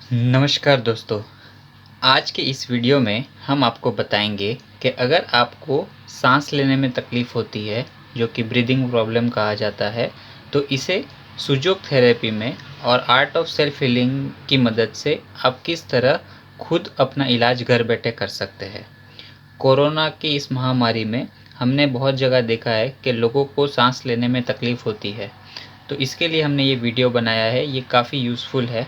नमस्कार दोस्तों। आज के इस वीडियो में हम आपको बताएंगे कि अगर आपको सांस लेने में तकलीफ़ होती है, जो कि ब्रीदिंग प्रॉब्लम कहा जाता है, तो इसे सुजोक थेरेपी में और आर्ट ऑफ सेल्फ हीलिंग की मदद से आप किस तरह खुद अपना इलाज घर बैठे कर सकते हैं। कोरोना की इस महामारी में हमने बहुत जगह देखा है कि लोगों को सांस लेने में तकलीफ़ होती है, तो इसके लिए हमने ये वीडियो बनाया है। ये काफ़ी यूज़फुल है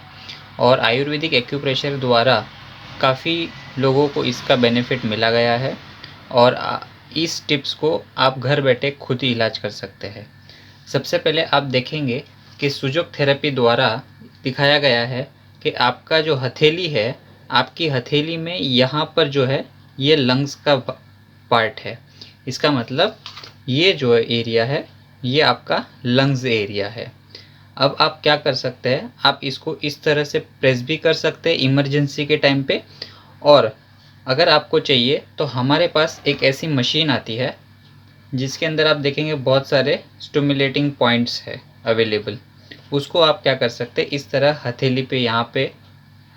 और आयुर्वेदिक एक्यूप्रेशर द्वारा काफ़ी लोगों को इसका बेनिफिट मिला गया है और इस टिप्स को आप घर बैठे खुद ही इलाज कर सकते हैं। सबसे पहले आप देखेंगे कि सुजोक थेरेपी द्वारा दिखाया गया है कि आपका जो हथेली है, आपकी हथेली में यहाँ पर जो है ये लंग्स का पार्ट है। इसका मतलब ये जो एरिया है ये आपका लंग्स एरिया है। अब आप क्या कर सकते हैं, आप इसको इस तरह से प्रेस भी कर सकते हैं इमरजेंसी के टाइम पे, और अगर आपको चाहिए तो हमारे पास एक ऐसी मशीन आती है जिसके अंदर आप देखेंगे बहुत सारे स्टिमुलेटिंग पॉइंट्स है अवेलेबल। उसको आप क्या कर सकते हैं, इस तरह हथेली पे यहाँ पे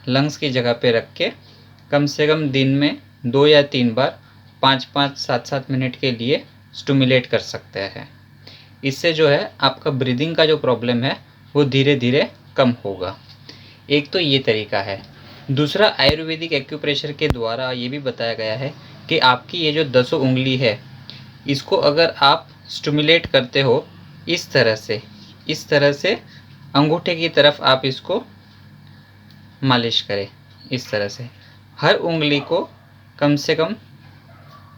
लंग्स की जगह पे रख के कम से कम दिन में 2 या 3 बार 5-5 7-7 मिनट के लिए स्टिमुलेट कर सकते हैं। इससे जो है आपका ब्रीदिंग का जो प्रॉब्लम है वो धीरे धीरे कम होगा। एक तो ये तरीका है। दूसरा, आयुर्वेदिक एक्यूप्रेशर के द्वारा ये भी बताया गया है कि आपकी ये जो 10 उंगली है, इसको अगर आप स्टिमुलेट करते हो इस तरह से अंगूठे की तरफ आप इसको मालिश करें। इस तरह से हर उंगली को कम से कम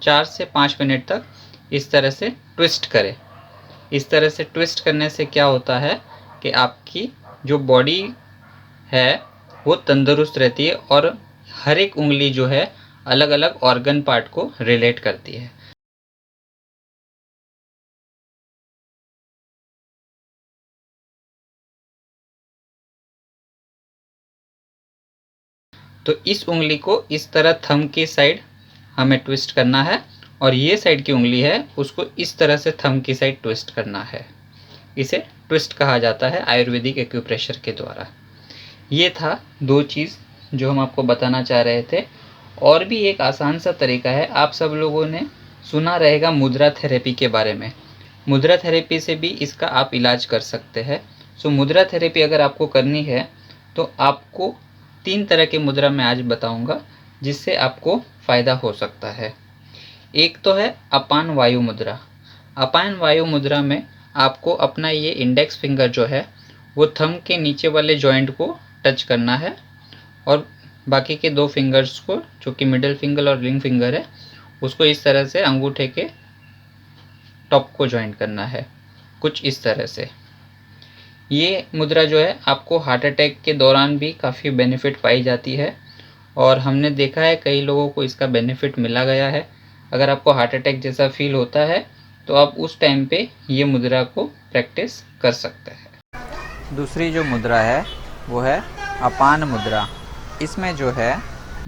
4 से 5 मिनट तक इस तरह से ट्विस्ट करें। इस तरह से ट्विस्ट करने से क्या होता है कि आपकी जो बॉडी है वो तंदुरुस्त रहती है और हर एक उंगली जो है अलग अलग ऑर्गन पार्ट को रिलेट करती है। तो इस उंगली को इस तरह थंब की साइड हमें ट्विस्ट करना है और ये साइड की उंगली है उसको इस तरह से थंब की साइड ट्विस्ट करना है। इसे ट्विस्ट कहा जाता है आयुर्वेदिक एक्यूप्रेशर के द्वारा। ये था 2 चीज़ जो हम आपको बताना चाह रहे थे। और भी एक आसान सा तरीका है, आप सब लोगों ने सुना रहेगा मुद्रा थेरेपी के बारे में। मुद्रा थेरेपी से भी इसका आप इलाज कर सकते हैं। सो मुद्रा थेरेपी अगर आपको करनी है तो आपको 3 तरह की मुद्रा मैं आज बताऊंगा जिससे आपको फ़ायदा हो सकता है। एक तो है अपान वायु मुद्रा। अपान वायु मुद्रा में आपको अपना ये इंडेक्स फिंगर जो है वो थंब के नीचे वाले जॉइंट को टच करना है और बाकी के 2 फिंगर्स को, जो कि मिडिल फिंगर और रिंग फिंगर है, उसको इस तरह से अंगूठे के टॉप को ज्वाइन करना है, कुछ इस तरह से। ये मुद्रा जो है आपको हार्ट अटैक के दौरान भी काफ़ी बेनिफिट पाई जाती है और हमने देखा है कई लोगों को इसका बेनिफिट मिला गया है। अगर आपको हार्ट अटैक जैसा फील होता है तो आप उस टाइम पे ये मुद्रा को प्रैक्टिस कर सकते हैं। दूसरी जो मुद्रा है वो है अपान मुद्रा। इसमें जो है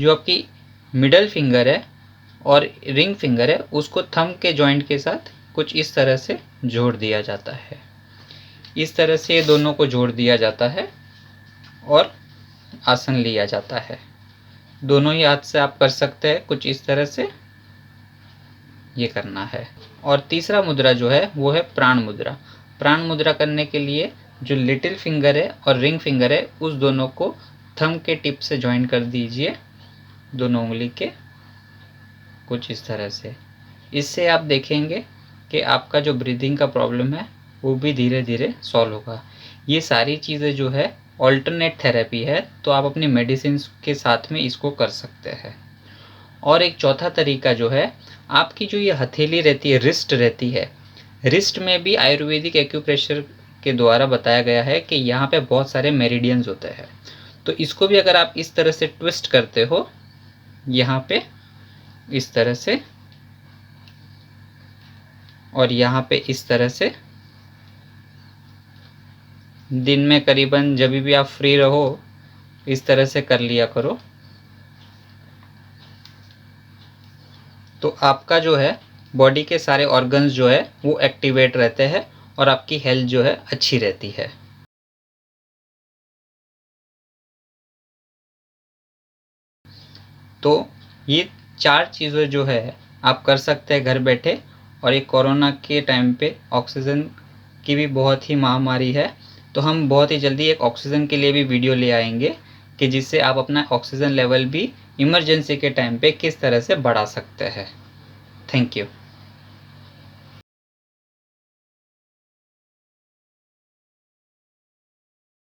जो आपकी मिडल फिंगर है और रिंग फिंगर है उसको थंब के जॉइंट के साथ कुछ इस तरह से जोड़ दिया जाता है। इस तरह से ये दोनों को जोड़ दिया जाता है और आसन लिया जाता है। दोनों ही हाथ से आप कर सकते हैं, कुछ इस तरह से ये करना है। और तीसरा मुद्रा जो है वो है प्राण मुद्रा। प्राण मुद्रा करने के लिए जो लिटिल फिंगर है और रिंग फिंगर है उस दोनों को थंब के टिप से ज्वाइन कर दीजिए, दोनों उंगली के, कुछ इस तरह से। इससे आप देखेंगे कि आपका जो ब्रीदिंग का प्रॉब्लम है वो भी धीरे धीरे सॉल्व होगा। ये सारी चीज़ें जो है ऑल्टरनेट थेरेपी है, तो आप अपनी मेडिसिन के साथ में इसको कर सकते हैं। और एक चौथा तरीका जो है, आपकी जो ये हथेली रहती है, रिस्ट रहती है, रिस्ट में भी आयुर्वेदिक एक्यूप्रेशर के द्वारा बताया गया है कि यहाँ पे बहुत सारे मेरिडियंस होते हैं। तो इसको भी अगर आप इस तरह से ट्विस्ट करते हो यहाँ पे इस तरह से और यहाँ पे इस तरह से, दिन में करीबन जब भी आप फ्री रहो इस तरह से कर लिया करो, तो आपका जो है बॉडी के सारे ऑर्गन्स जो है वो एक्टिवेट रहते हैं और आपकी हेल्थ जो है अच्छी रहती है। तो ये 4 चीज़ें जो है आप कर सकते हैं घर बैठे। और ये कोरोना के टाइम पे ऑक्सीजन की भी बहुत ही महामारी है, तो हम बहुत ही जल्दी एक ऑक्सीजन के लिए भी वीडियो ले आएंगे कि जिससे आप अपना ऑक्सीजन लेवल भी इमरजेंसी के टाइम पे किस तरह से बढ़ा सकते हैं। Thank you.